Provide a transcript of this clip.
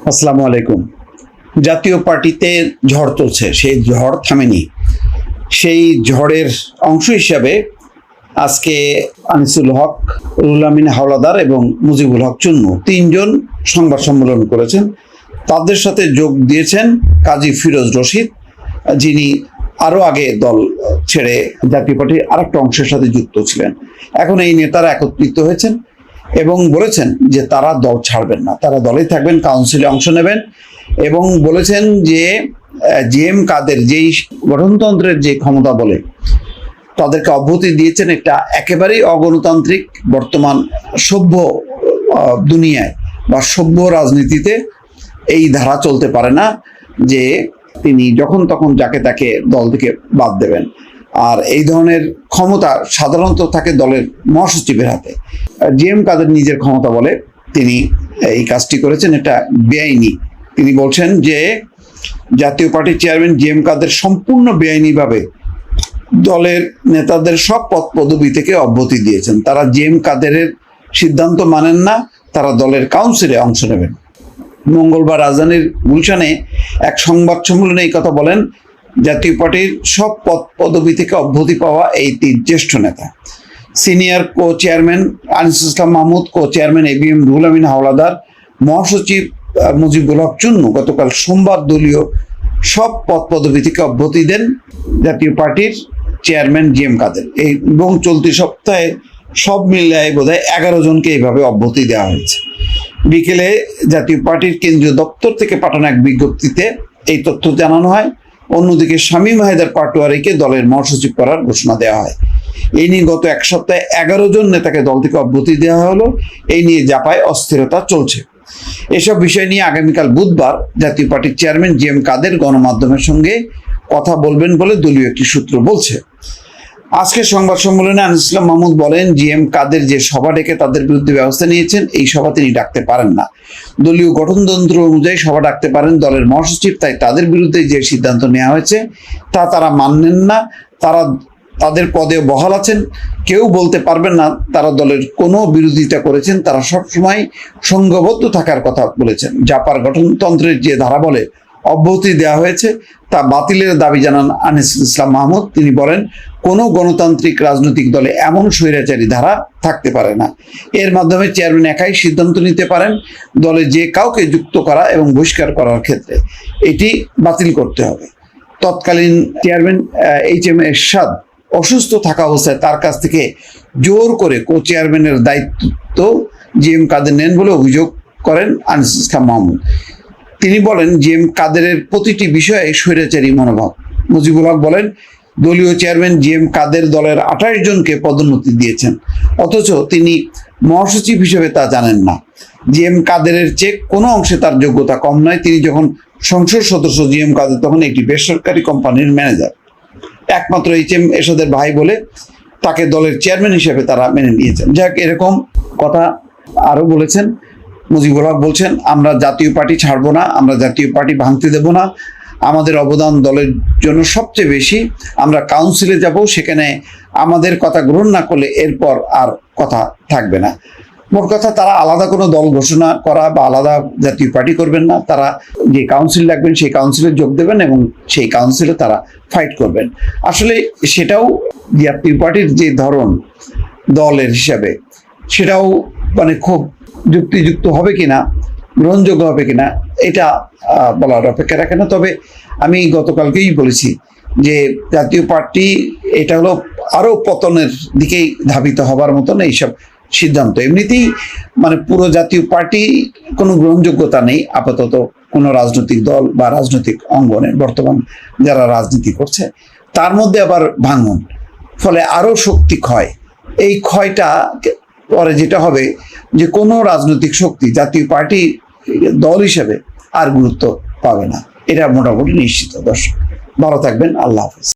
আসসালামু আলাইকুম। জাতীয় পার্টিতে ঝড় চলছে, সেই ঝড় থামেনি। সেই ঝড়ের অংশ হিসাবে আজকে আনিসুল হক, রুহুল আমিন হাওলাদার এবং মুজিবুল হক চুন্নু তিনজন সংবাদ সম্মেলন করেছেন। তাদের সাথে যোগ দিয়েছেন কাজী ফিরোজ রশিদ, যিনি আরও আগে দল ছেড়ে জাতীয় পার্টির আরেকটা অংশের সাথে যুক্ত ছিলেন। এখন এই নেতারা একত্রিত হয়েছেন এবং বলেছেন যে তারা দল ছাড়বেন না, তারা দলেই থাকবেন, কাউন্সিলে অংশ নেবেন। এবং বলেছেন যে জিএম কাদের যেই গঠনতন্ত্রের যে ক্ষমতা বলে তাদেরকে অব্যাহতি দিয়েছেন, এটা একেবারেই অগণতান্ত্রিক। বর্তমান সভ্য দুনিয়ায় বা সভ্য রাজনীতিতে এই ধারা চলতে পারে না যে তিনি যখন তখন যাকে তাকে দল থেকে বাদ দেবেন। আর এই ধরনের ক্ষমতা সাধারণত থাকে দলের মহাসচিবের হাতে। জিএম কাদের নিজের ক্ষমতা বলে তিনি এই কাজটি করেছেন, এটা বেআইনি। তিনি বলছেন যে জাতীয় পার্টির চেয়ারম্যান জিএম কাদের সম্পূর্ণ বেআইনিভাবে দলের নেতাদের সব পদ পদবি থেকে অব্যাহতি দিয়েছেন। তারা জিএম কাদেরের সিদ্ধান্ত মানেন না, তারা দলের কাউন্সিলে অংশ নেবেন। মঙ্গলবার রাজধানীর গুলশানে এক সংবাদ সম্মেলনে এই কথা বলেন জাতীয় পার্টির সব পদ পদবি থেকে অব্যাহতি পাওয়া এই তিন জ্যেষ্ঠ নেতা। Senior co chairman Anisul Islam Mahmud, co chairman ABM Ruhul Amin Howlader, মহাসচিব মুজিবুল হক চুন্নু গতকাল সোমবার দলীয় সব পদ পদবি থেকে অব্যাহতি দেন জাতীয় পার্টির চেয়ারম্যান জিএম কাদের। এবং চলতি সপ্তাহে সব মিলিয়ে বোধহয় 11 জনকে এইভাবে অব্যাহতি দেওয়া হয়েছে। বিকেলে জাতীয় পার্টির কেন্দ্রীয় দপ্তর থেকে পাঠানো এক বিজ্ঞপ্তিতে এই তথ্য জানানো হয়। অন্যদিকে শামীম হায়দার পাটোয়ারিকে দলের মহাসচিব করার ঘোষণা দেওয়া হয়। এই নিয়ে গত এক সপ্তাহে 11 জন নেতাকে দল থেকে অব্যাহতি দেওয়া হলো। এই নিয়ে জাপায় অস্থিরতা চলছে। এসব বিষয় নিয়ে আগামীকাল বুধবার জাতীয় পার্টির চেয়ারম্যান জিএম কাদের গণমাধ্যমের সঙ্গে কথা বলবেন বলে দলীয় একটি সূত্র বলছে। আজকে সংবাদ সম্মেলনে আনিসুল ইসলাম মাহমুদ বলেন, জিএম কাদের যে সভা ডেকে তাদের বিরুদ্ধে ব্যবস্থা নিয়েছেন, এই সভা তিনি ডাকতে পারেন না। দলীয় গঠনতন্ত্র অনুযায়ী সভা ডাকতে পারেন দলের মহাসচিব, তাই তাদের বিরুদ্ধে যে সিদ্ধান্ত নেওয়া হয়েছে তা তারা মানেন না। তারা তাদের পদে বহাল আছেন, কেউ বলতে পারবেন না তারা দলের কোনো বিরোধিতা করেছেন। তারা সবসময় সংঘবদ্ধ থাকার কথা বলেছেন। জাপার গঠনতন্ত্রের যে ধারা বলে অব্যাহতি দেওয়া হয়েছে তা বাতিলের দাবি জানান আনিসুল ইসলাম মাহমুদ। তিনি বলেন, কোনো গণতান্ত্রিক রাজনৈতিক দলে এমন স্বৈরাচারী ধারা থাকতে পারে না। এর মাধ্যমে চেয়ারম্যান একাই সিদ্ধান্ত নিতে পারেন দলে যে কাউকে যুক্ত করা এবং বহিষ্কার করার ক্ষেত্রে। এটি বাতিল করতে হবে। তৎকালীন চেয়ারম্যান এইচ.এম. এরশাদ অসুস্থ থাকা অবস্থায় তার কাছ থেকে জোর করে কো চেয়ারম্যানের দায়িত্ব জিএম কাদের নেন বলে অভিযোগ করেন আনিসুল ইসলাম মাহমুদ। তিনি বলেন, জিএম কাদেরের প্রতিটি বিষয়ে স্বৈরাচারী মনোভাব। মুজিবুল হক বলেন, দলীয় চেয়ারম্যান জিএম কাদের দলের 28 জনকে পদোন্নতি দিয়েছেন, অথচ তিনি মহাসচিব হিসেবে তা জানেন না। জিএম কাদেরের চেয়ে কোনো অংশে তার যোগ্যতা কম নয়। তিনি যখন সংসদ সদস্য জিএম কাদের তখন একটি বেসরকারি কোম্পানির ম্যানেজার। একমাত্র এইচ.এম. এরশাদের ভাই বলে তাকে দলের চেয়ারম্যান হিসেবে তারা মেনে নিয়েছেন। যাক, এরকম কথা আরও বলেছেন। মুজিবুল হক বলছেন, আমরা জাতীয় পার্টি ছাড়বো না, আমরা জাতীয় পার্টি ভাঙতে দেব না। আমাদের অবদান দলের জন্য সবচেয়ে বেশি। আমরা কাউন্সিলে যাব, সেখানে আমাদের কথা গ্রহণ না করলে এরপর আর কথা থাকবে না। মোট কথা, তারা আলাদা কোনো দল ঘোষণা করা বা আলাদা জাতীয় পার্টি করবেন না। তারা যে কাউন্সিল রাখবেন সেই কাউন্সিলে যোগ দেবেন এবং সেই কাউন্সিলে তারা ফাইট করবেন। আসলে সেটাও জাতীয় পার্টির যে ধরন দলের হিসাবে, সেটাও মানে খুব যুক্তিযুক্ত হবে কিনা, গ্রহণযোগ্য হবে কিনা, এটা বলার অপেক্ষা রাখে না। তবে আমি গতকালকেই বলেছি যে জাতীয় পার্টি এটা হলো আরো পতনের দিকেই ধাবিত হবার মতন এইসব সিদ্ধান্ত। এমনিতেই মানে পুরো জাতীয় পার্টি কোনো গ্রহণযোগ্যতা নেই আপাতত কোনো রাজনৈতিক দল বা রাজনৈতিক অঙ্গনে বর্তমান যারা রাজনীতি করছে, তার মধ্যে আবার ভাঙন, ফলে আরো শক্তি ক্ষয়। এই ক্ষয়টা পরে যেটা হবে যে কোনো রাজনৈতিক শক্তি জাতীয় পার্টি দল হিসেবে আর গুরুত্ব পাবে না, এটা মোটামুটি নিশ্চিত। দর্শক ভালো থাকবেন, আল্লাহ হাফেজ।